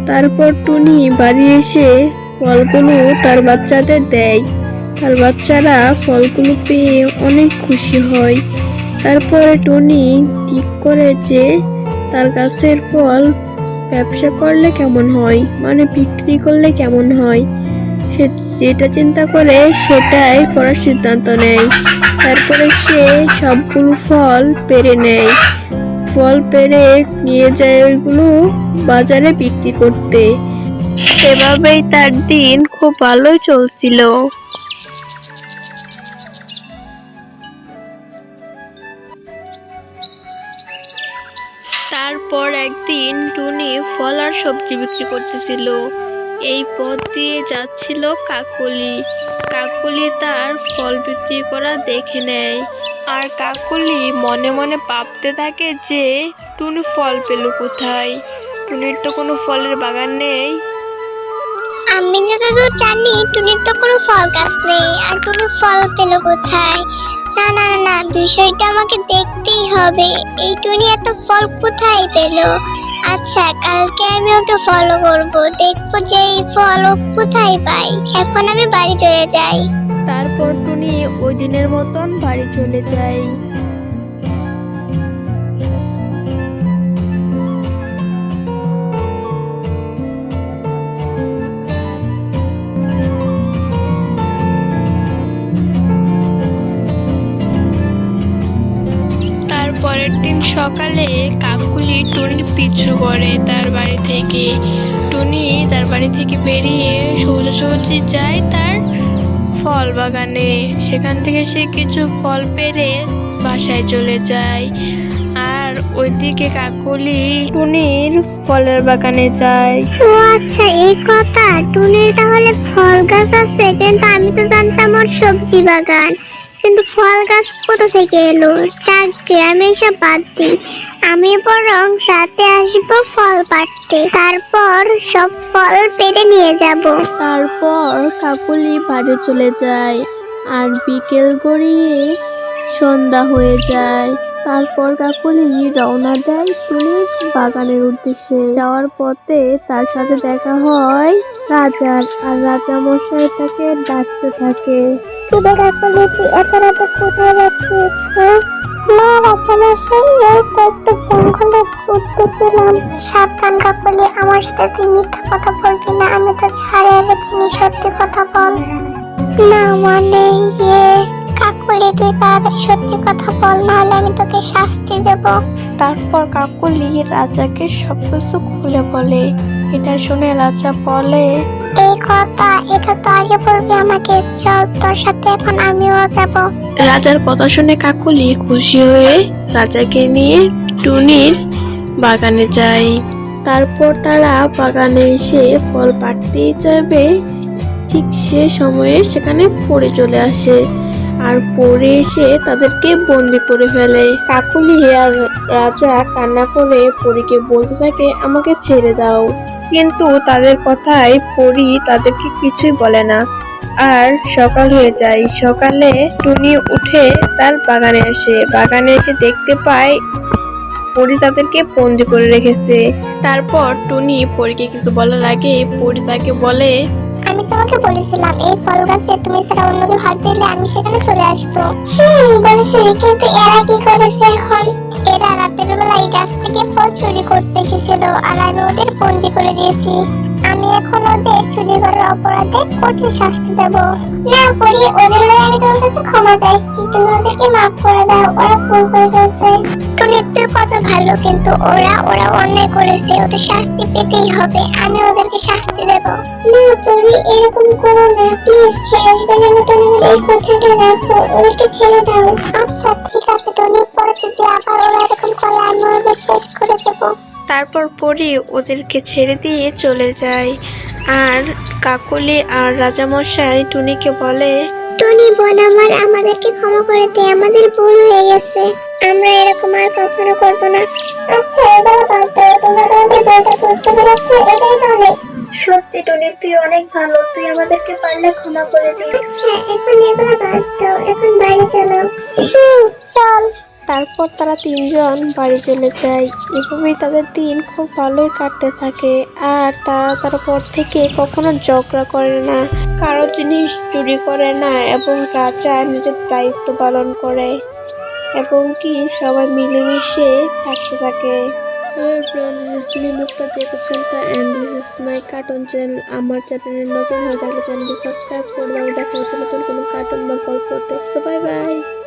তারপর টুনি বাড়ি এসে ফলগুলো তার বাচ্চাদের দেয়। তার বাচ্চারা ফলগুলো পেয়ে অনেক খুশি হয়। তারপরে টুনি ঠিক করে যে তার গাছের ফল ব্যবসা করলে কেমন হয়, মানে বিক্রি করলে কেমন হয়। সে যেটা চিন্তা করে সেটাই করার সিদ্ধান্ত নেয়। তারপরে সে সবগুলো ফল পেড়ে নেয়, ফল পেড়ে নিয়ে যায় ওইগুলো বাজারে বিক্রি করতে। এভাবেই তার দিন খুব ভালোই চলছিল। তারপর একদিন টুনি ফল আর সবজি বিক্রি করতেছিল। এই পথ দিয়ে যাচ্ছিল কাকলি। কাকলি তার ফল বিক্রি করা দেখে নেয়, আর কাকলি মনে মনে ভাবতে থাকে যে টুনি ফল পেল কোথায়, টুনির তো কোনো ফলের বাগান নেই। আমি যতদূর জানি টুনির তো কোনো ফল গাছ নেই, আর টুনি ফল পেল কোথায়? না না না না, বিষয়টা আমাকে দেখতেই হবে। এই টুনি এত ফল কোথায় পেল? আচ্ছা, কালকে আমি ওকে ফলো করব, দেখবো যে এই ফল ও কোথায় পাই। এখন আমি বাড়ি চলে যাই। তারপর টুনি ওই দিনের মতন বাড়ি চলে যায়। পরের দিন সকালে কাকুলি টুনির পিছু করে তার বাড়ি থেকে। টুনি তার বাড়ি থেকে বেরিয়ে সোজাসুজি যায় তার ফল বাগানে। সেখান থেকে সে কিছু ফল পেড়ে বাসায় চলে যায়, আর ওইদিকে কাকুলি টুনির ফলের বাগানে যায়। ও আচ্ছা, এই কথা। টুনির তাহলে ফল গাছ আছে, কিন্তু আমি তো জানতাম ওর সবজি বাগান। কিন্তু ফল গাছ কোথা থেকে এলো? চারটে আমি এসব বাদ দিই, আমি বরং রাতে আসবো ফল পাড়তে, তারপর সব ফল পেড়ে নিয়ে যাব। তারপর কাকুলি বাড়ি চলে যায়, আর বিকেল গড়িয়ে সন্ধ্যা হয়ে যায়। তারপর কাকুলি রওনা দেয় টুনির বাগানের উদ্দেশ্যে। যাওয়ার পথে তার সাথে দেখা হয় রাজার, আর রাজা মশাই তাকে ডাকতে থাকে। কিরে কাকলি, তুই এত রাতে কোথায় যাচ্ছিস? না রাজামশাই, এই তো একটু জঙ্গলে ঘুরতে ছিলাম। সাবধান কাকলি, আমার সাথে তুই মিথ্যা কথা বলবি না, আমি তোকে হারে হারে চিনি, সত্যি কথা বল। না মানে কাকলি, তুই তাড়াতাড়ি সত্যি কথা বল, নাহলে আমি তোকে শাস্তি দেব। তারপর কাকুলি রাজাকে সবকিছু খুলে বলে। এটা শুনে রাজা বলে, এই কথা, এটা তো আগে বলবি আমাকে। চল, তোর সাথে এখন আমিও যাব। রাজার কথা শুনে কাকুলি খুশি হয়ে রাজাকে নিয়ে টুনির বাগানে যায়। তারপর তারা বাগানে এসে ফল পাড়তেই যাবে, ঠিক সে সময়ে সেখানে পড়ে চলে আসে, আর পড়ে এসে তাদেরকে বন্দি করে ফেলে। কাকুলি আর রাজা কান্না করে পরীকে বলতে থাকে, আমাকে ছেড়ে দাও। কিন্তু তাদের কথায় পরী তাদেরকে কিছুই বলে না। আর সকাল হয়ে যায়। সকালে টুনি উঠে তার বাগানে আসে। বাগানে এসে দেখতে পায় পরী তাদেরকে বন্দি করে রেখেছে। তারপর টুনি পরীকে কিছু বলার আগে পরী তাকে বলে, আমি তোমাকে বলেছিলাম এই ফল গাছে তুমি ছাড়া অন্য কেউ হাত দিলে আমি সেখানে চলে আসবো। বলেছিলি, কিন্তু এরা কি করেছে এখন? এরা রাতের বেলা এই গাছ থেকে ফল চুরি করতে এসেছিল, আর আমি ওদের বন্দি করে দিয়েছি। আমি এখন ওদের চুরি করার অপরাধে কঠিন শাস্তি দেব। না পরি, ওদের হয়ে আমি তোমার কাছে ক্ষমা চাইছি, তুমি ওদেরকে মাফ করে দাও, ওরা ভুল করে ফেলছে। টুনি, তোর কথা ভালো, কিন্তু ওরা অন্যায় করেছে, ওদের শাস্তি পেতেই হবে। আমি ওদেরকে শাস্তি দেব। না পরি, এরকম করো না প্লিজ, শেষবারের মতন এই কথাটা রাখো, ওদেরকে ছেড়ে দাও। আচ্ছা ঠিক আছে টনি, পরে যদি আবার ওরা এরকম করে আমি ওদের শেষ করে দেবো। তারপর পরী ওদেরকে ছেড়ে দিয়ে চলে যায়। আর কাকলি আর রাজামশাই টুনিকে বলে, টনি বোন আমার, আমাদেরকে ক্ষমা করে দে, আমাদের ভুল হয়ে গেছে, আমরা এরকম আর কখনো করব না। আচ্ছা এবার বাদ দাও, তোমরা তোমাদের ভুলটা বুঝতে পেরেছো, এটাই তো অনেক। সত্যি টনি, তুই অনেক ভালো, তুই আমাদেরকে পারলে ক্ষমা করে দিস। আচ্ছা এখন এগুলো বাদ দাও, এখন বাড়ি চলো। চল। তারপর তারা তিনজন বাড়ি চলে যায়। এভাবেই তাদের দিন খুব ভালোই কাটতে থাকে। আর তারা তারপর থেকে কখনো ঝগড়া করে না, কারো জিনিস চুরি করে না, এবং রাজা নিজের দায়িত্ব পালন করে এবং কি সবাই মিলেমিশে থাকতে থাকে। Hello everyone, this is me Mukta Jacob Santa and this is my cartoon channel. আমার চ্যানেলে নতুন হয়ে থাকলে চ্যানেলটি সাবস্ক্রাইব করে দাও। দেখা হচ্ছে নতুন কোনো কার্টুন বা গল্পতে। So bye bye.